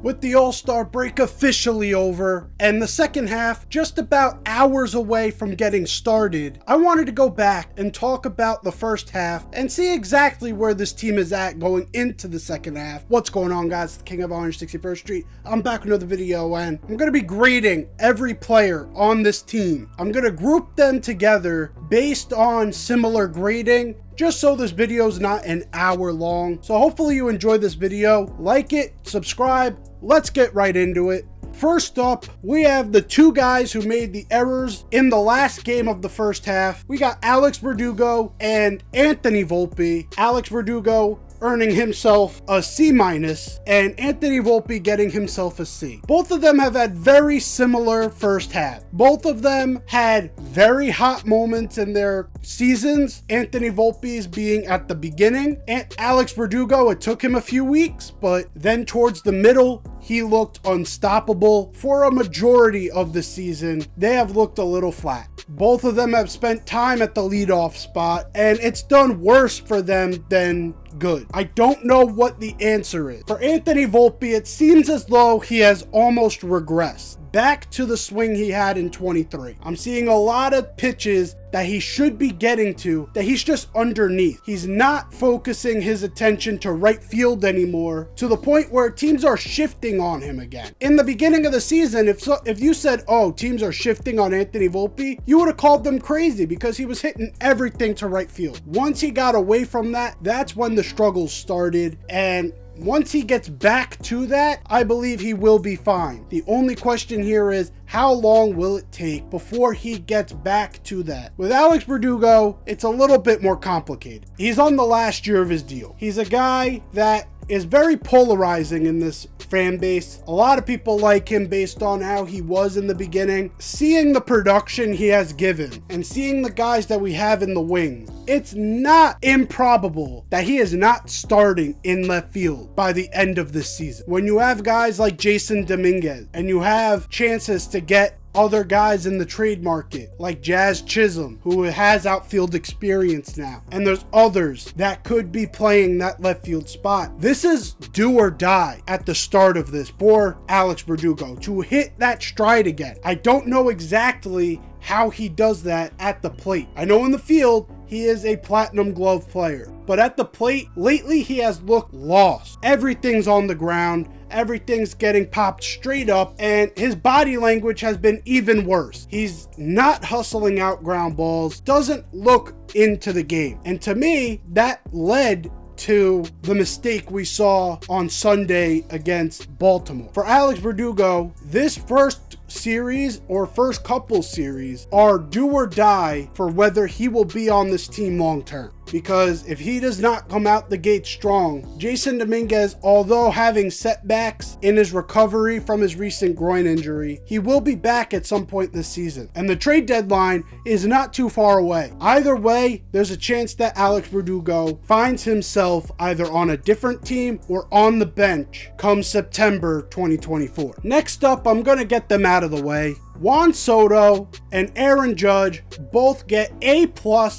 With the All-Star break officially over and the second half just about hours away from getting started, I wanted to go back and talk about the first half and see exactly where this team is at going into the second half. What's going on, guys? It's the King of Orange, 61st Street. I'm back with another video and I'm going to be grading every player on this team. I'm going to group them together based on similar grading, just so this video is not an hour long. So hopefully you enjoyed this video. Like it, subscribe. Let's get right into it. First up, we have the two guys who made the errors in the last game of the first half. We got Alex Verdugo and Anthony Volpe. Alex Verdugo earning himself a C- and Anthony Volpe getting himself a C. Both of them have had very similar first half. Both of them had very hot moments in their seasons. Anthony Volpe's being at the beginning, and Alex Verdugo, it took him a few weeks, but then towards the middle, he looked unstoppable. For a majority of the season, they have looked a little flat. Both of them have spent time at the leadoff spot, and it's done worse for them than good. I don't know what the answer is. For Anthony Volpe, it seems as though he has almost regressed back to the swing he had in 23. I'm seeing a lot of pitches that he should be getting to that he's just underneath. He's not focusing his attention to right field anymore, to the point where teams are shifting on him again. In the beginning of the season, if you said, oh, teams are shifting on Anthony Volpe, you would have called them crazy because he was hitting everything to right field. Once he got away from that, that's when the struggles started, and once he gets back to that, I believe he will be fine. The only question here is, how long will it take before he gets back to that? With Alex Verdugo, it's a little bit more complicated. He's on the last year of his deal. He's a guy that is very polarizing in this fan base. A lot of people like him based on how he was in the beginning. Seeing the production he has given and seeing the guys that we have in the wings, it's not improbable that he is not starting in left field by the end of this season. When you have guys like Jasson Dominguez and you have chances to get other guys in the trade market like Jazz Chisholm, who has outfield experience now, and there's others that could be playing that left field spot. This is do or die at the start of this for Alex Verdugo to hit that stride again. I don't know exactly how he does that at the plate. I know in the field he is a platinum glove player, but at the plate lately he has looked lost. Everything's on the ground, everything's getting popped straight up, and his body language has been even worse. He's not hustling out ground balls, doesn't look into the game, and to me that led to the mistake we saw on Sunday against Baltimore. For Alex Verdugo, this first series or first couple series are do or die for whether he will be on this team long term. Because if he does not come out the gate strong, Jasson Dominguez, although having setbacks in his recovery from his recent groin injury, he will be back at some point this season. And the trade deadline is not too far away. Either way, there's a chance that Alex Verdugo finds himself either on a different team or on the bench come September 2024. Next up, I'm going to get them out of the way. Juan Soto and Aaron Judge both get A+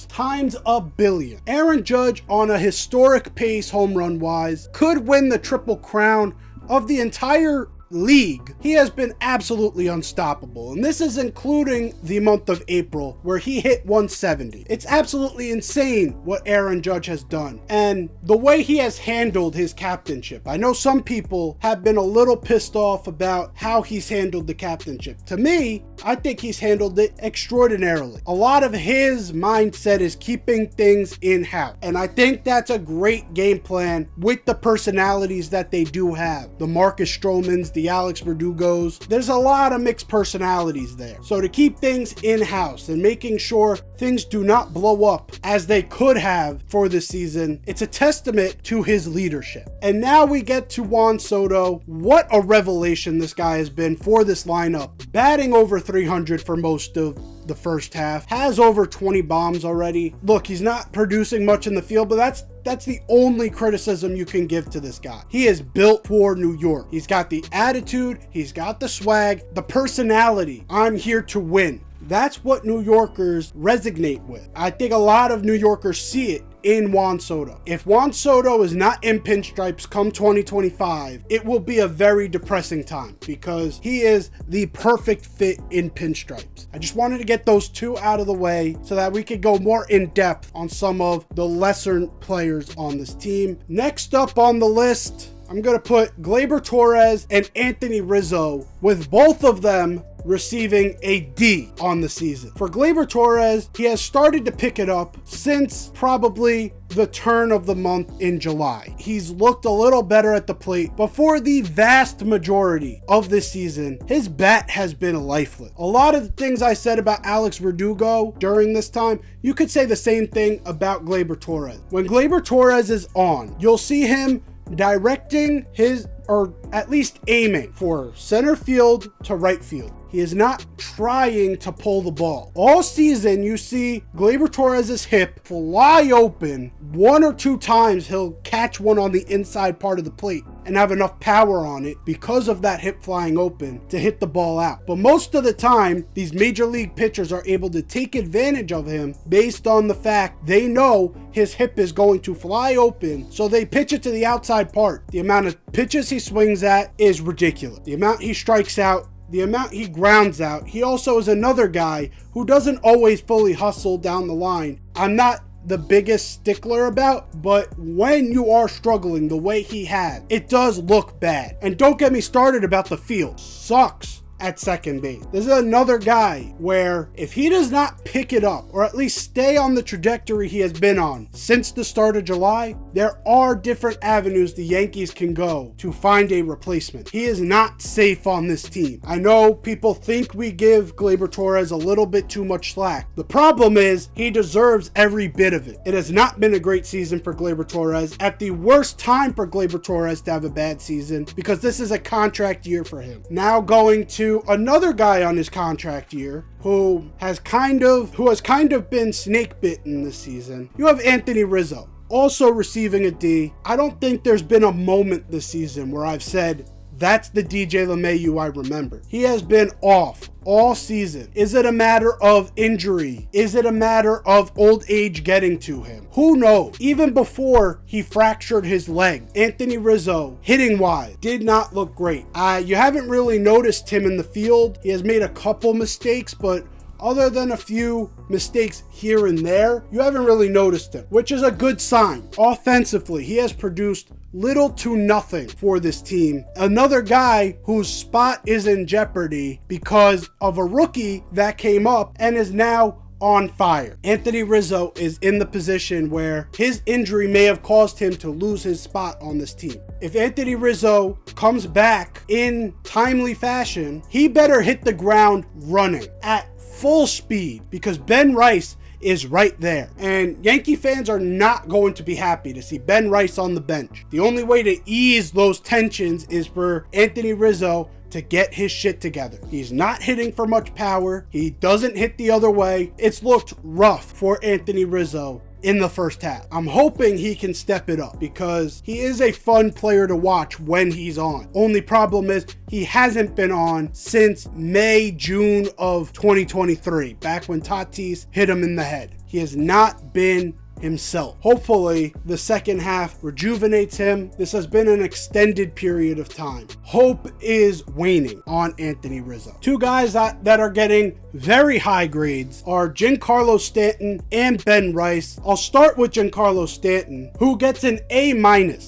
times a billion. Aaron Judge, on a historic pace home run wise, could win the Triple Crown of the entire league. He has been absolutely unstoppable, and this is including the month of April where he hit 170. It's absolutely insane what Aaron Judge has done and the way he has handled his captainship. I know some people have been a little pissed off about how he's handled the captainship. To me, I think he's handled it extraordinarily. A lot of his mindset is keeping things in-house, and I think that's a great game plan with the personalities that they do have. The Marcus Stromans, the Alex Verdugos, there's a lot of mixed personalities there. So to keep things in-house and making sure things do not blow up as they could have for this season, it's a testament to his leadership. And now we get to Juan Soto. What a revelation this guy has been for this lineup. Batting over 300 for most of the first half, has over 20 bombs already. Look, he's not producing much in the field, but that's the only criticism you can give to this guy. He is built for New York. He's got the attitude, he's got the swag, the personality. I'm here to win. That's what New Yorkers resonate with. I think a lot of New Yorkers see it in Juan Soto. If Juan Soto is not in pinstripes come 2025, it will be a very depressing time because he is the perfect fit in pinstripes. I just wanted to get those two out of the way so that we could go more in depth on some of the lesser players on this team. Next up on the list, I'm going to put Gleyber Torres and Anthony Rizzo, with both of them receiving a D on the season. For Gleyber Torres, he has started to pick it up since probably the turn of the month in July. He's looked a little better at the plate, but for the vast majority of this season, his bat has been lifeless. A lot of the things I said about Alex Verdugo during this time, you could say the same thing about Gleyber Torres. When Gleyber Torres is on, you'll see him directing his, or at least aiming for center field to right field. He is not trying to pull the ball. All season, you see Gleyber Torres' hip fly open. One or two times, he'll catch one on the inside part of the plate and have enough power on it because of that hip flying open to hit the ball out. But most of the time, these major league pitchers are able to take advantage of him based on the fact they know his hip is going to fly open, so they pitch it to the outside part. The amount of pitches he swings at is ridiculous. The amount he strikes out, the amount he grounds out. He also is another guy who doesn't always fully hustle down the line. I'm not the biggest stickler about, but when you are struggling the way he has, it does look bad. And don't get me started about the field. Sucks at second base. This is another guy where if he does not pick it up, or at least stay on the trajectory he has been on since the start of July, there are different avenues the Yankees can go to find a replacement. He is not safe on this team. I know people think we give Gleyber Torres a little bit too much slack. The problem is he deserves every bit of it. It has not been a great season for Gleyber Torres, at the worst time for Gleyber Torres to have a bad season, because this is a contract year for him. Now going to another guy on his contract year who has kind of been snake bitten this season. You have Anthony Rizzo, also receiving a D. I don't think there's been a moment this season where I've said, that's the DJ LeMahieu I remember. He has been off all season. Is it a matter of injury? Is it a matter of old age getting to him? Who knows? Even before he fractured his leg, Anthony Rizzo, hitting wise, did not look great. You haven't really noticed him in the field. He has made a couple mistakes, but other than a few mistakes here and there, you haven't really noticed him, which is a good sign. Offensively, he has produced little to nothing for this team. Another guy whose spot is in jeopardy because of a rookie that came up and is now on fire. Anthony Rizzo is in the position where his injury may have caused him to lose his spot on this team. If Anthony Rizzo comes back in timely fashion, he better hit the ground running at full speed, because Ben Rice is right there. And Yankee fans are not going to be happy to see Ben Rice on the bench. The only way to ease those tensions is for Anthony Rizzo to get his shit together. He's not hitting for much power. He doesn't hit the other way. It's looked rough for Anthony Rizzo in the first half. I'm hoping he can step it up because he is a fun player to watch when he's on. Only problem is he hasn't been on since May, June of 2023, back when Tatis hit him in the head. He has not been himself. Hopefully, the second half rejuvenates him. This has been an extended period of time. Hope is waning on Anthony Rizzo. Two guys that are getting very high grades are Giancarlo Stanton and Ben Rice. I'll start with Giancarlo Stanton, who gets an A-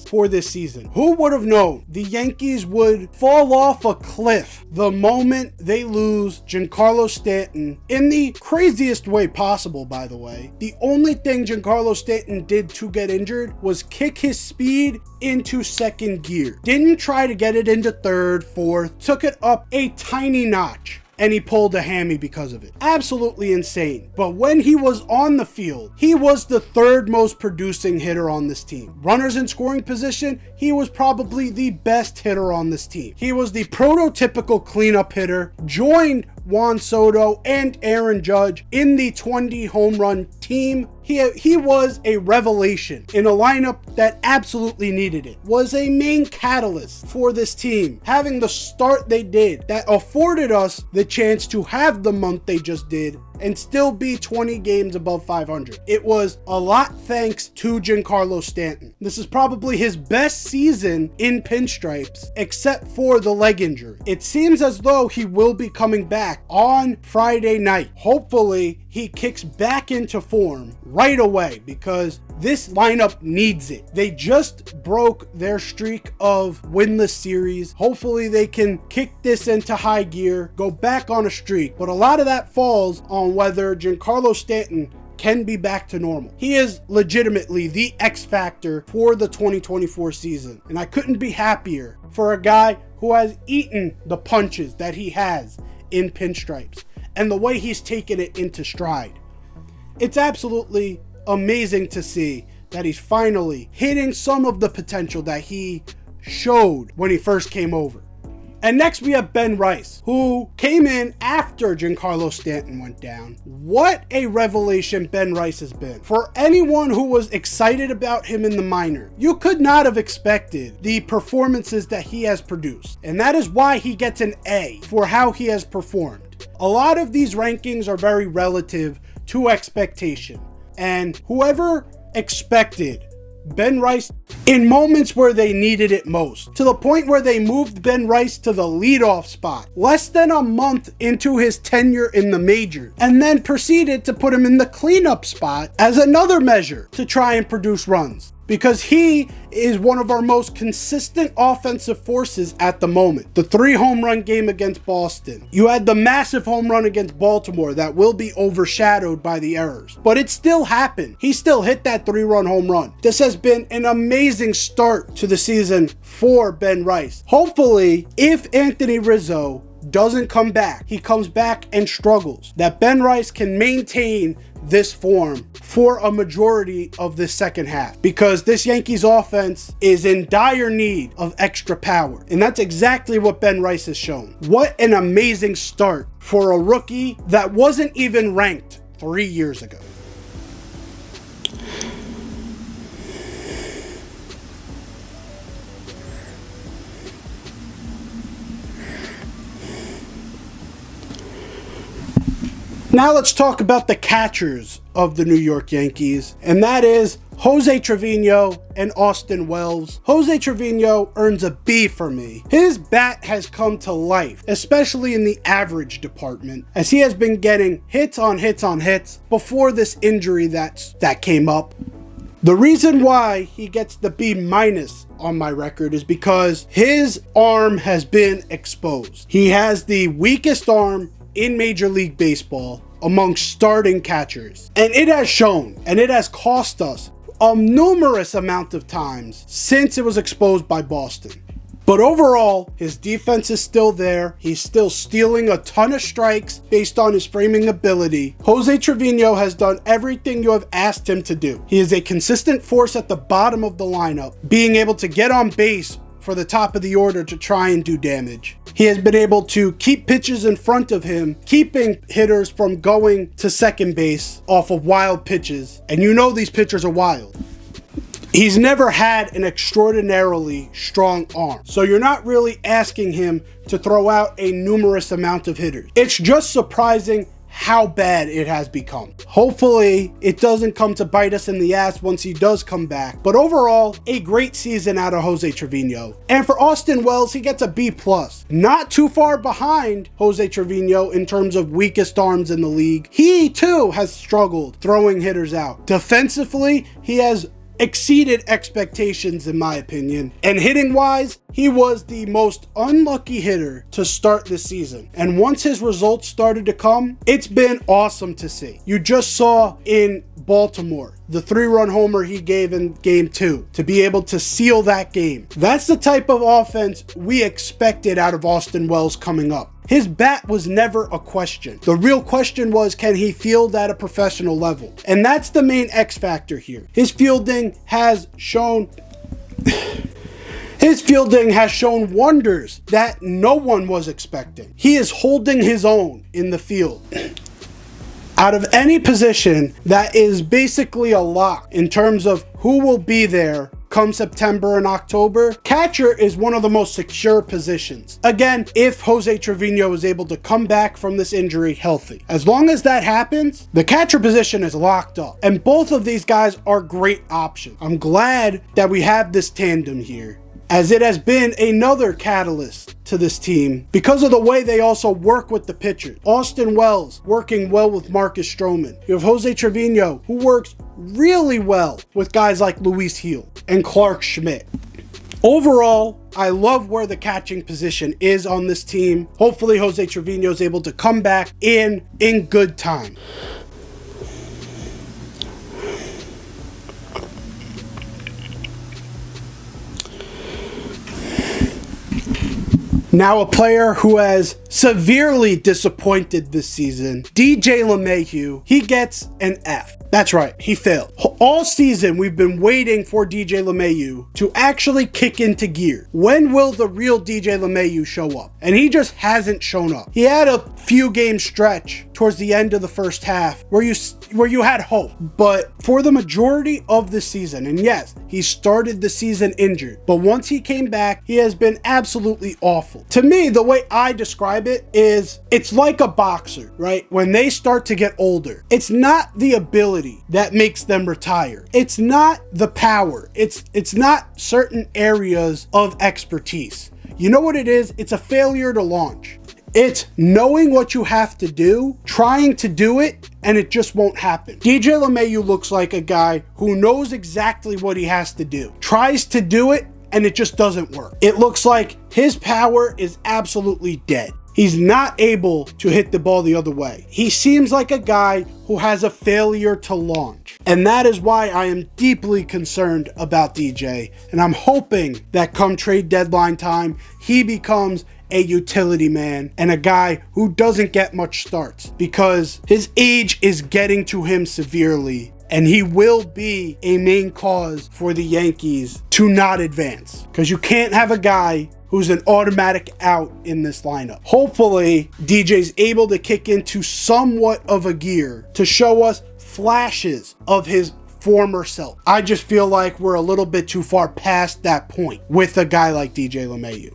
for this season. Who would have known the Yankees would fall off a cliff the moment they lose Giancarlo Stanton in the craziest way possible, by the way? The only thing Giancarlo Stanton did to get injured was kick his speed into second gear. Didn't try to get it into third, fourth, took it up a tiny notch, and he pulled a hammy because of it. Absolutely insane. But when he was on the field, he was the third most producing hitter on this team. Runners in scoring position, he was probably the best hitter on this team. He was the prototypical cleanup hitter, joined Juan Soto and Aaron Judge in the 20 home run team. He was a revelation in a lineup that absolutely needed it. Was a main catalyst for this team having the start they did that afforded us the chance to have the month they just did and still be 20 games above 500. It was a lot thanks to Giancarlo Stanton. This is probably his best season in pinstripes, except for the leg injury. It seems as though he will be coming back on Friday night. Hopefully, he kicks back into form right away because this lineup needs it. They just broke their streak of winless series. Hopefully they can kick this into high gear, go back on a streak. But a lot of that falls on whether Giancarlo Stanton can be back to normal. He is legitimately the X factor for the 2024 season. And I couldn't be happier for a guy who has eaten the punches that he has in pinstripes and the way he's taken it into stride. It's absolutely amazing to see that he's finally hitting some of the potential that he showed when he first came over. And next we have Ben Rice, who came in after Giancarlo Stanton went down. What a revelation Ben Rice has been. For anyone who was excited about him in the minor, you could not have expected the performances that he has produced. And that is why he gets an A for how he has performed. A lot of these rankings are very relative to expectation. And whoever expected Ben Rice in moments where they needed it most, to the point where they moved Ben Rice to the leadoff spot less than a month into his tenure in the majors, and then proceeded to put him in the cleanup spot as another measure to try and produce runs. Because he is one of our most consistent offensive forces at the moment. The 3 home run game against Boston. You had the massive home run against Baltimore that will be overshadowed by the errors. But it still happened. He still hit that 3-run home run. This has been an amazing start to the season for Ben Rice. Hopefully, if Anthony Rizzo doesn't come back, he comes back and struggles, that Ben Rice can maintain this form for a majority of this second half, because this Yankees offense is in dire need of extra power, and that's exactly what Ben Rice has shown. What an amazing start for a rookie that wasn't even ranked 3 years ago. Now let's talk about the catchers of the New York Yankees, and that is Jose Trevino and Austin Wells. Jose Trevino earns a B for me. His bat has come to life, especially in the average department, as he has been getting hits on hits on hits before this injury that came up. The reason why he gets the B- on my record is because his arm has been exposed. He has the weakest arm in Major League Baseball among starting catchers, and it has shown, and it has cost us a numerous amount of times since it was exposed by Boston. But overall, his defense is still there. He's still stealing a ton of strikes based on his framing ability. Jose Trevino has done everything you have asked him to do. He is a consistent force at the bottom of the lineup, being able to get on base for the top of the order to try and do damage. He has been able to keep pitches in front of him, keeping hitters from going to second base off of wild pitches. And you know these pitchers are wild. He's never had an extraordinarily strong arm, so you're not really asking him to throw out a numerous amount of hitters. It's just surprising how bad it has become. Hopefully, it doesn't come to bite us in the ass once he does come back. But overall, a great season out of Jose Trevino. And for Austin Wells, he gets a B+. Not too far behind Jose Trevino in terms of weakest arms in the league. He too has struggled throwing hitters out. Defensively, he has exceeded expectations in my opinion, and hitting wise, he was the most unlucky hitter to start this season, and once his results started to come, it's been awesome to see. You just saw in Baltimore the 3-run homer he gave in game 2 to be able to seal that game. That's the type of offense we expected out of Austin Wells coming up. His bat was never a question. The real question was, can he field at a professional level? And that's the main X factor here. His fielding has shown wonders that no one was expecting. He is holding his own in the field. Out of any position that is basically a lock in terms of who will be there come September and October, catcher is one of the most secure positions. Again, if Jose Trevino is able to come back from this injury healthy. As long as that happens, the catcher position is locked up. And both of these guys are great options. I'm glad that we have this tandem here, as it has been another catalyst to this team because of the way they also work with the pitchers. Austin Wells working well with Marcus Stroman. You have Jose Trevino, who works really well with guys like Luis Gil and Clark Schmidt. Overall, I love where the catching position is on this team. Hopefully Jose Trevino is able to come back in good time. Now a player who has severely disappointed this season, DJ LeMahieu, he gets an F. That's right, he failed. All season, we've been waiting for DJ LeMahieu to actually kick into gear. When will the real DJ LeMahieu show up? And he just hasn't shown up. He had a few game stretch towards the end of the first half where you had hope. But for the majority of the season, and yes, he started the season injured, but once he came back, he has been absolutely awful. To me, the way I describe it is it's like a boxer, right? When they start to get older, it's not the ability that makes them retire. It's not the power. It's not certain areas of expertise. You know what it is? It's a failure to launch. It's knowing what you have to do, trying to do it, and it just won't happen. DJ LeMahieu looks like a guy who knows exactly what he has to do, tries to do it, and it just doesn't work. It looks like his power is absolutely dead. He's not able to hit the ball the other way. He seems like a guy who has a failure to launch. And that is why I am deeply concerned about DJ. And I'm hoping that come trade deadline time, he becomes a utility man and a guy who doesn't get much starts because his age is getting to him severely. And he will be a main cause for the Yankees to not advance. Because you can't have a guy who's an automatic out in this lineup. Hopefully, DJ's able to kick into somewhat of a gear to show us flashes of his former self. I just feel like we're a little bit too far past that point with a guy like DJ LeMahieu.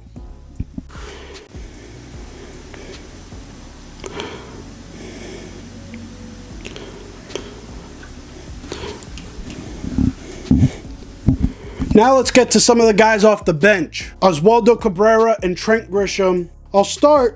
Now let's get to some of the guys off the bench. Oswaldo Cabrera and Trent Grisham. I'll start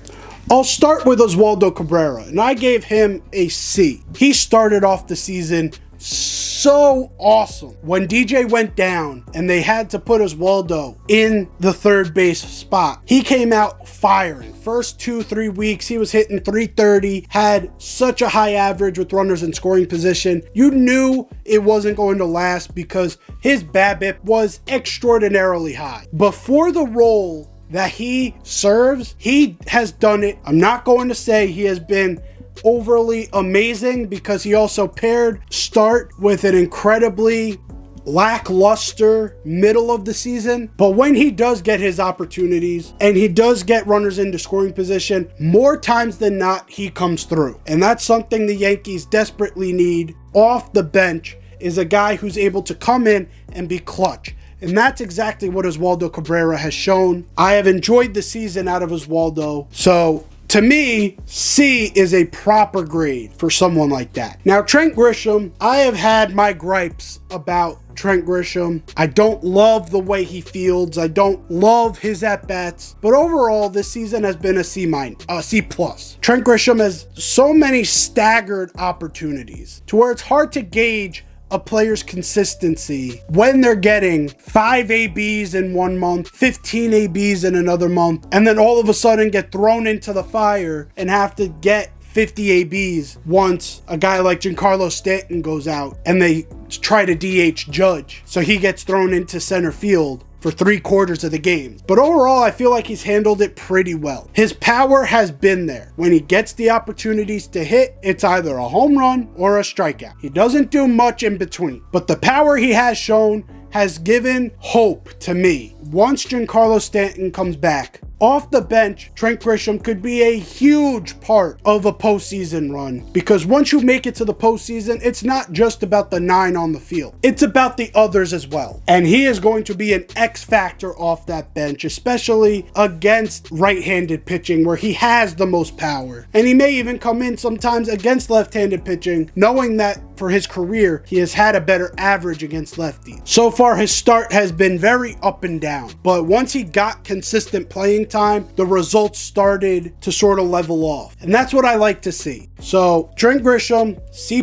with Oswaldo Cabrera, and I gave him a C. He started off the season so awesome. When DJ went down and they had to put Oswaldo in the third base spot, he came out firing. First 2-3 weeks, he was hitting .330, had such a high average with runners in scoring position. You knew it wasn't going to last because his BABIP was extraordinarily high. Before the role that he serves, he has done it. I'm not going to say he has been overly amazing because he also paired start with an incredibly lackluster middle of the season. But when he does get his opportunities and he does get runners into scoring position, more times than not, he comes through. And that's something the Yankees desperately need off the bench, is a guy who's able to come in and be clutch. And that's exactly what Oswaldo Cabrera has shown. I have enjoyed the season out of Oswaldo. So to me, C is a proper grade for someone like that. Now, Trent Grisham, I have had my gripes about Trent Grisham. I don't love the way he fields. I don't love his at-bats. But overall, this season has been a C+. Trent Grisham has so many staggered opportunities to where it's hard to gauge a player's consistency when they're getting 5 ABs in 1 month, 15 ABs in another month, and then all of a sudden get thrown into the fire and have to get 50 ABs once a guy like Giancarlo Stanton goes out and they try to DH Judge, so he gets thrown into center field for 3/4 of the game. But overall, I feel like he's handled it pretty well. His power has been there. When he gets the opportunities to hit, it's either a home run or a strikeout. He doesn't do much in between. But the power he has shown has given hope to me. Once Giancarlo Stanton comes back, Off the bench, Trent Grisham could be a huge part of a postseason run, because once you make it to the postseason, it's not just about the 9 on the field. It's about the others as well. And he is going to be an X factor off that bench, especially against right-handed pitching where he has the most power. And he may even come in sometimes against left-handed pitching, knowing that for his career, he has had a better average against lefties. So far, his start has been very up and down, but once he got consistent playing time, the results started to sort of level off. And that's what I like to see. So Trent Grisham, C+.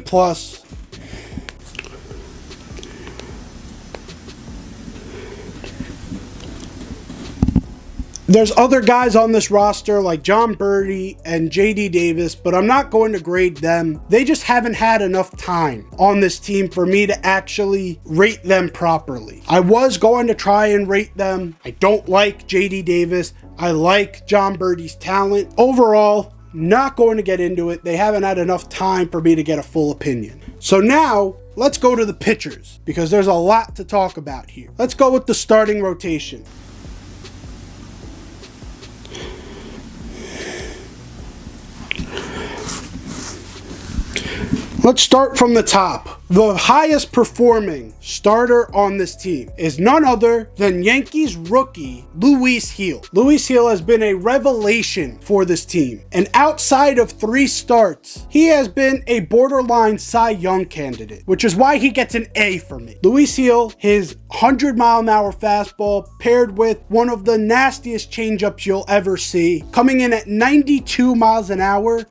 There's other guys on this roster like Jon Berti and JD Davis, but I'm not going to grade them. They just haven't had enough time on this team for me to actually rate them properly. I was going to try and rate them. I don't like JD Davis. I like Jon Berti's talent. Overall, not going to get into it. They haven't had enough time for me to get a full opinion. So now, let's go to the pitchers, because there's a lot to talk about here. Let's go with the starting rotation. Let's start from the top. The highest performing starter on this team is none other than Yankees rookie Luis Gil. Luis Gil has been a revelation for this team, and outside of 3 starts, he has been a borderline Cy Young candidate, which is why he gets an A for me. Luis Gil, his 100-mile-an-hour fastball paired with one of the nastiest changeups you'll ever see, coming in at 92 miles an hour.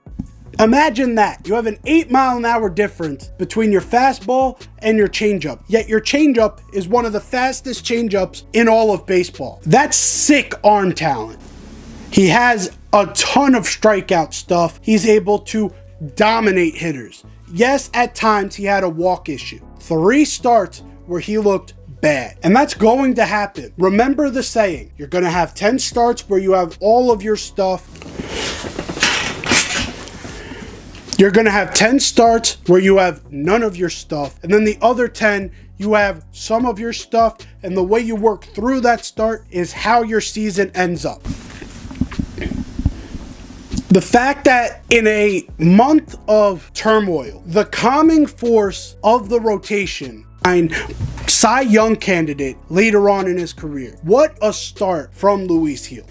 Imagine that. You have an 8-mile-an-hour difference between your fastball and your changeup, yet your changeup is one of the fastest changeups in all of baseball. That's sick arm talent. He has a ton of strikeout stuff. He's able to dominate hitters. Yes, at times he had a walk issue. 3 starts where he looked bad, and that's going to happen. Remember the saying, you're going to have 10 starts where you have all of your stuff. You're going to have 10 starts where you have none of your stuff, and then the other 10, you have some of your stuff, and the way you work through that start is how your season ends up. The fact that in a month of turmoil, the calming force of the rotation, Cy Young candidate later on in his career. What a start from Luis Gil.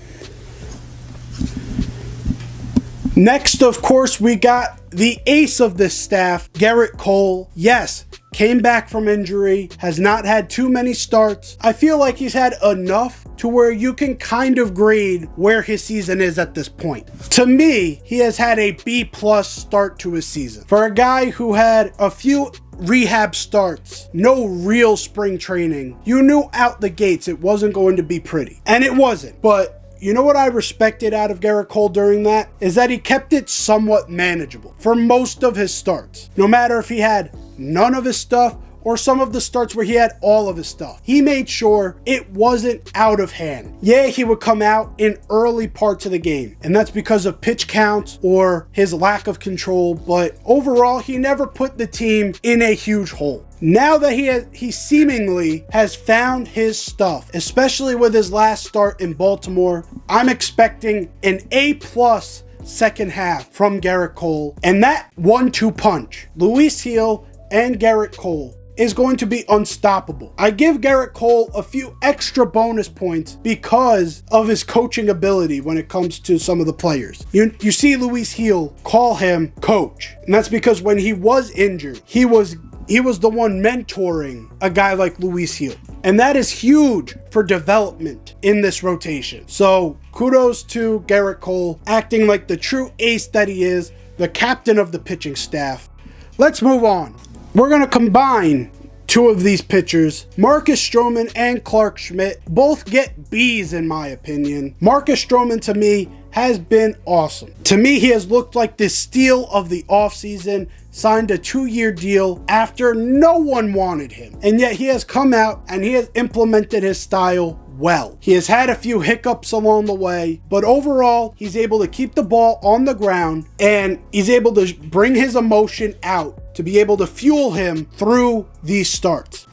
Next, of course, we got the ace of this staff, Gerrit Cole. Yes, came back from injury, has not had too many starts. I feel like he's had enough to where you can kind of grade where his season is at this point. To me, he has had a B+ start to his season. For a guy who had a few rehab starts, no real spring training, you knew out the gates it wasn't going to be pretty. And it wasn't, but you know what I respected out of Gerrit Cole during that? Is that he kept it somewhat manageable for most of his starts. No matter if he had none of his stuff or some of the starts where he had all of his stuff. He made sure it wasn't out of hand. Yeah, he would come out in early parts of the game, and that's because of pitch counts or his lack of control, but overall, he never put the team in a huge hole. Now that he seemingly has found his stuff, especially with his last start in Baltimore, I'm expecting an A+ second half from Gerrit Cole. And that 1-2 punch, Luis Gil and Gerrit Cole, is going to be unstoppable. I give Gerrit Cole a few extra bonus points because of his coaching ability when it comes to some of the players. You see Luis Gil call him coach, and that's because when he was injured, he was the one mentoring a guy like Luis Gil. And that is huge for development in this rotation. So kudos to Gerrit Cole, acting like the true ace that he is, the captain of the pitching staff. Let's move on. We're going to combine 2 of these pitchers. Marcus Stroman and Clarke Schmidt both get B's in my opinion. Marcus Stroman to me has been awesome. To me, he has looked like the steal of the offseason, signed a 2-year deal after no one wanted him. And yet he has come out and he has implemented his style well. He has had a few hiccups along the way, but overall, he's able to keep the ball on the ground and he's able to bring his emotion out to be able to fuel him through these starts.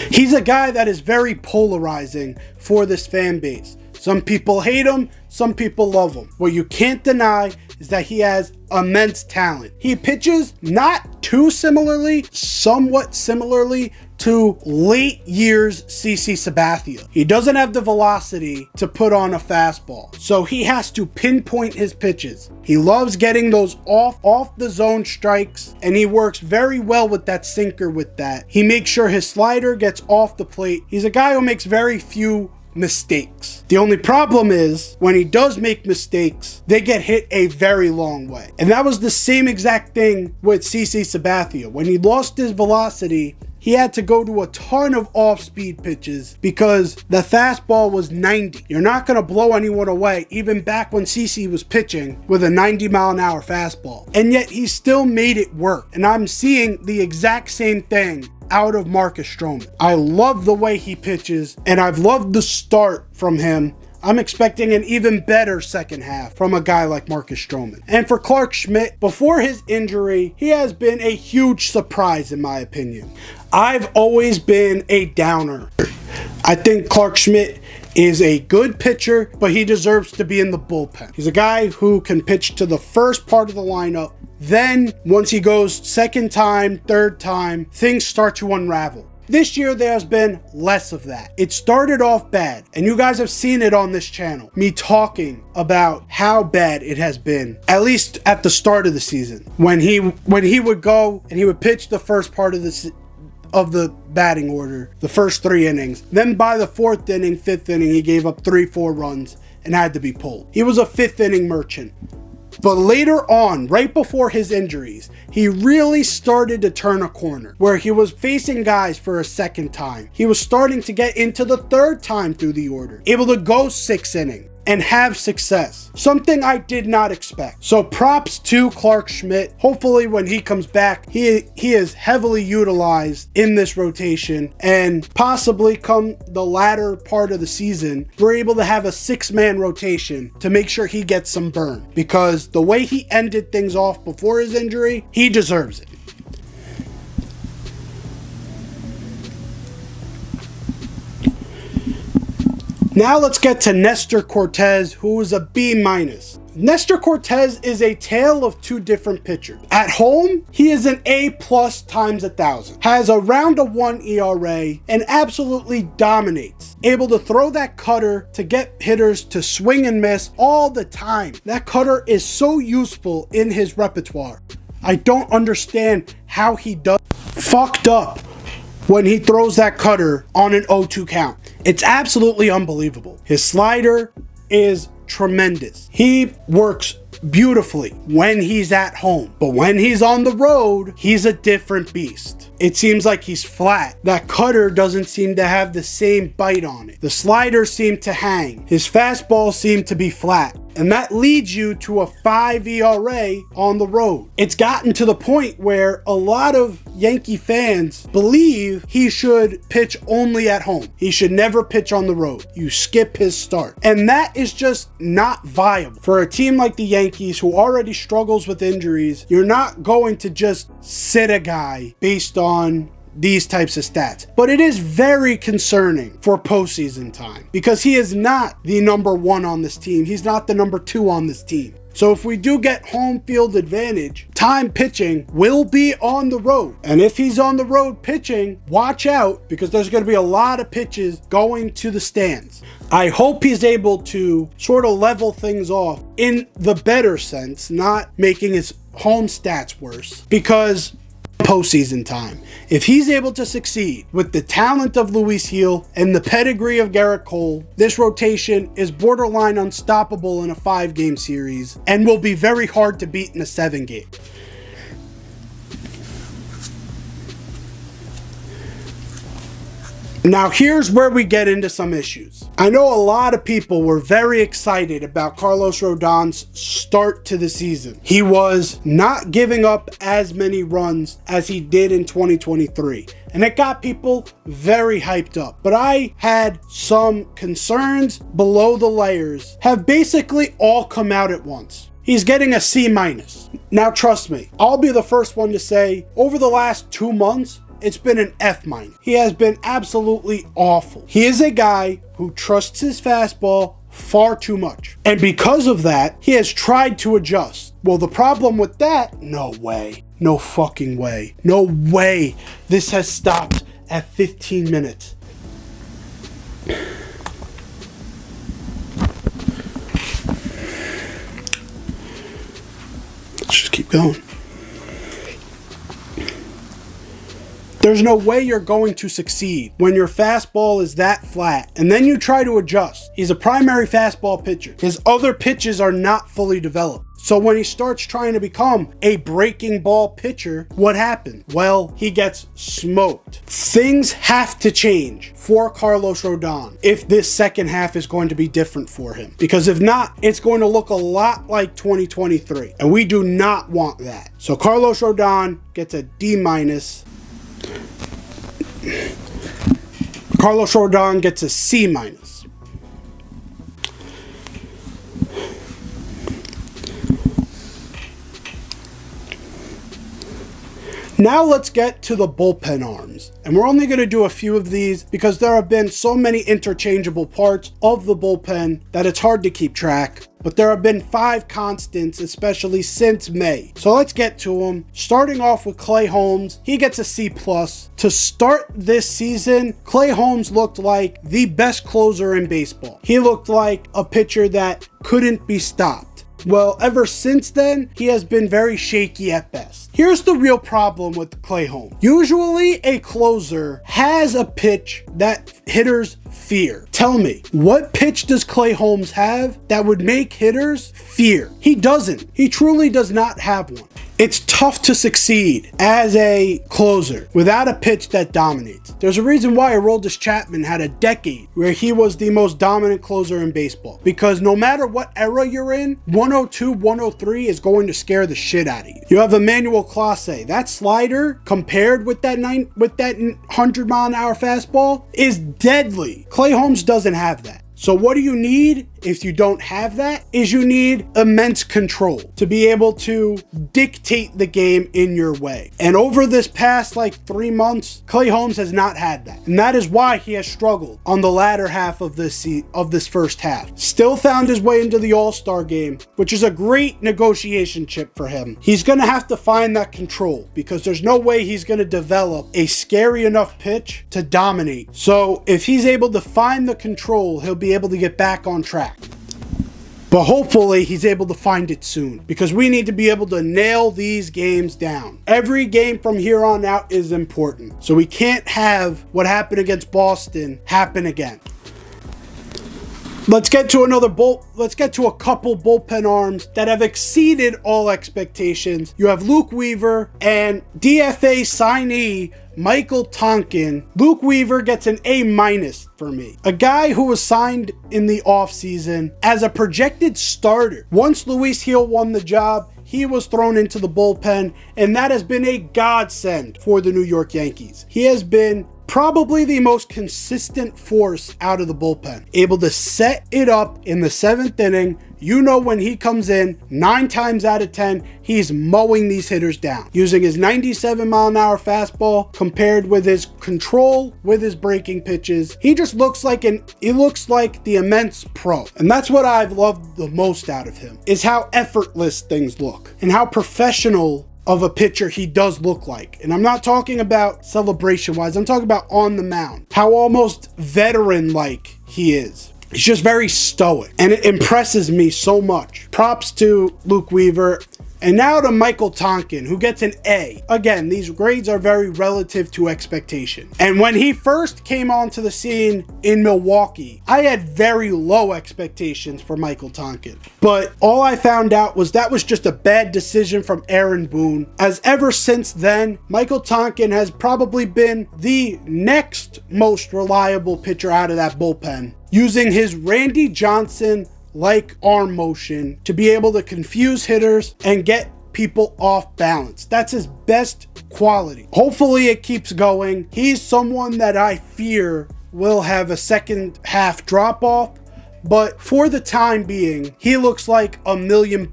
He's a guy that is very polarizing for this fan base. Some people hate him, some people love him. What you can't deny is that he has immense talent. He pitches not too similarly, somewhat similarly to late years CC Sabathia. He doesn't have the velocity to put on a fastball, so he has to pinpoint his pitches. He loves getting those off the zone strikes, and he works very well with that sinker with that. He makes sure his slider gets off the plate. He's a guy who makes very few mistakes. The only problem is when he does make mistakes, they get hit a very long way. And that was the same exact thing with CC Sabathia. When he lost his velocity, he had to go to a ton of off-speed pitches because the fastball was 90. You're not going to blow anyone away, even back when CC was pitching with a 90-mile-an-hour fastball. And yet he still made it work. And I'm seeing the exact same thing out of Marcus Stroman. I love the way he pitches, and I've loved the start from him. I'm expecting an even better second half from a guy like Marcus Stroman. And for Clarke Schmidt, before his injury, he has been a huge surprise in my opinion. I've always been a downer. I think Clarke Schmidt is a good pitcher, but he deserves to be in the bullpen. He's a guy who can pitch to the first part of the lineup. Then, once he goes second time, third time, things start to unravel. This year, there's been less of that. It started off bad, and you guys have seen it on this channel. Me talking about how bad it has been, at least at the start of the season. When he would go and he would pitch the first part of the batting order, the first 3 innings. Then by the 4th inning, 5th inning, he gave up 3-4 runs and had to be pulled. He was a 5th inning merchant. But later on, right before his injuries, he really started to turn a corner where he was facing guys for a second time. He was starting to get into the 3rd time through the order, able to go 6 innings and have success. Something I did not expect. So props to Clarke Schmidt. Hopefully when he comes back, he is heavily utilized in this rotation, and possibly come the latter part of the season, we're able to have a 6-man rotation to make sure he gets some burn, because the way he ended things off before his injury, he deserves it. Now let's get to Nestor Cortes, who is a B-. Nestor Cortes is a tale of 2 different pitchers. At home, he is an A+ times 1,000, has around a 1 ERA, and absolutely dominates. Able to throw that cutter to get hitters to swing and miss all the time. That cutter is so useful in his repertoire. I don't understand how he does fucked up when he throws that cutter on an 0-2 count. It's absolutely unbelievable. His slider is tremendous. He works beautifully when he's at home, but when he's on the road, he's a different beast. It seems like he's flat. That cutter doesn't seem to have the same bite on it. The sliders seem to hang. His fastball seemed to be flat. And that leads you to a 5 ERA on the road. It's gotten to the point where a lot of Yankee fans believe he should pitch only at home. He should never pitch on the road. You skip his start. And that is just not viable. For a team like the Yankees, who already struggles with injuries, you're not going to just sit a guy based on these types of stats. But it is very concerning for postseason time, because he is not the number 1 on this team. He's not the number 2 on this team. So if we do get home field advantage, time pitching will be on the road. And if he's on the road pitching, watch out, because there's going to be a lot of pitches going to the stands. I hope he's able to sort of level things off in the better sense, not making his home stats worse, because postseason time, if he's able to succeed with the talent of Luis Gil and the pedigree of Gerrit Cole, this rotation is borderline unstoppable in a 5-game series and will be very hard to beat in a 7-game. Now here's where we get into some issues. I know a lot of people were very excited about Carlos Rodon's start to the season. He was not giving up as many runs as he did in 2023. And it got people very hyped up. But I had some concerns below the layers have basically all come out at once. He's getting a C-. Now trust me, I'll be the first one to say over the last 2 months, it's been an F minus. He has been absolutely awful. He is a guy who trusts his fastball far too much. And because of that, he has tried to adjust. Well, the problem with that, no way. No fucking way. No way this has stopped at 15 minutes. Let's just keep going. There's no way you're going to succeed when your fastball is that flat and then you try to adjust. He's a primary fastball pitcher. His other pitches are not fully developed. So when he starts trying to become a breaking ball pitcher, what happens? Well, he gets smoked. Things have to change for Carlos Rodon if this second half is going to be different for him. Because if not, it's going to look a lot like 2023. And we do not want that. So Carlos Rodon gets a D minus. Carlos Rodon gets a C minus. Now let's get to the bullpen arms. And we're only going to do a few of these because there have been so many interchangeable parts of the bullpen that it's hard to keep track. But there have been 5 constants, especially since May. So let's get to them. Starting off with Clay Holmes, he gets a C+. To start this season, Clay Holmes looked like the best closer in baseball. He looked like a pitcher that couldn't be stopped. Well, ever since then, he has been very shaky at best. Here's the real problem with Clay Holmes. Usually, a closer has a pitch that hitters fear. Tell me, what pitch does Clay Holmes have that would make hitters fear? He doesn't. He truly does not have one. It's tough to succeed as a closer without a pitch that dominates. There's a reason why Aroldis Chapman had a decade where he was the most dominant closer in baseball. Because no matter what era you're in, 102, 103 is going to scare the shit out of you. You have Emmanuel Clase. That slider compared with that 100-mile-an-hour fastball is deadly. Clay Holmes doesn't have that. So what do you need if you don't have that? Is you need immense control to be able to dictate the game in your way. And over this past 3 months, Clay Holmes has not had that. And that is why he has struggled on the latter half of this first half. Still found his way into the All-Star game, which is a great negotiation chip for him. He's going to have to find that control because there's no way he's going to develop a scary enough pitch to dominate. So if he's able to find the control, he'll be able to get back on track. But hopefully he's able to find it soon because we need to be able to nail these games down. Every game from here on out is important. So we can't have what happened against Boston happen again. Let's get to a couple bullpen arms that have exceeded all expectations. You have Luke Weaver and DFA signee Michael Tonkin. Luke Weaver gets an A- for me. A guy who was signed in the offseason as a projected starter. Once Luis Gil won the job, he was thrown into the bullpen, and that has been a godsend for the New York Yankees. He has been probably the most consistent force out of the bullpen. Able to set it up in the 7th inning. You know when he comes in, 9 times out of 10, he's mowing these hitters down. Using his 97-mile-an-hour fastball compared with his control, with his breaking pitches. He just looks like the immense pro. And that's what I've loved the most out of him, is how effortless things look and how professional of a pitcher he does look like. And I'm not talking about celebration-wise, I'm talking about on the mound. How almost veteran-like he is. He's just very stoic, and it impresses me so much. Props to Luke Weaver. And now to Michael Tonkin, who gets an A. Again, these grades are very relative to expectation. And when he first came onto the scene in Milwaukee, I had very low expectations for Michael Tonkin. But all I found out was that was just a bad decision from Aaron Boone, as ever since then, Michael Tonkin has probably been the next most reliable pitcher out of that bullpen, using his Randy Johnson like arm motion to be able to confuse hitters and get people off balance. That's his best quality. Hopefully it keeps going. He's someone that I fear will have a second half drop off, but for the time being, he looks like $1 million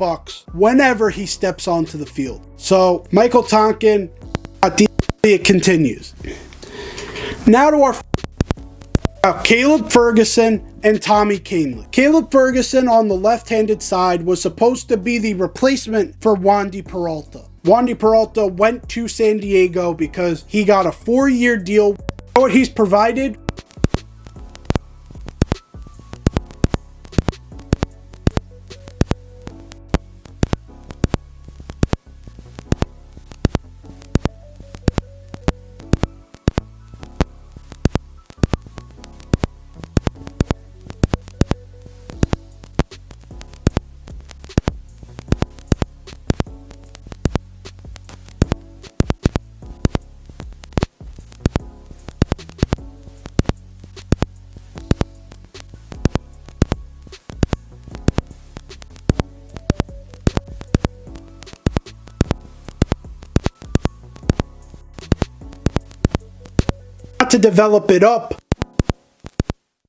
whenever he steps onto the field. So Michael Tonkin, Hopefully it continues. Now to our Caleb Ferguson and Tommy Kahnle. Caleb Ferguson on the left-handed side was supposed to be the replacement for Wandy Peralta. Wandy Peralta went to San Diego because he got a 4-year deal. You know what he's provided? To develop it up,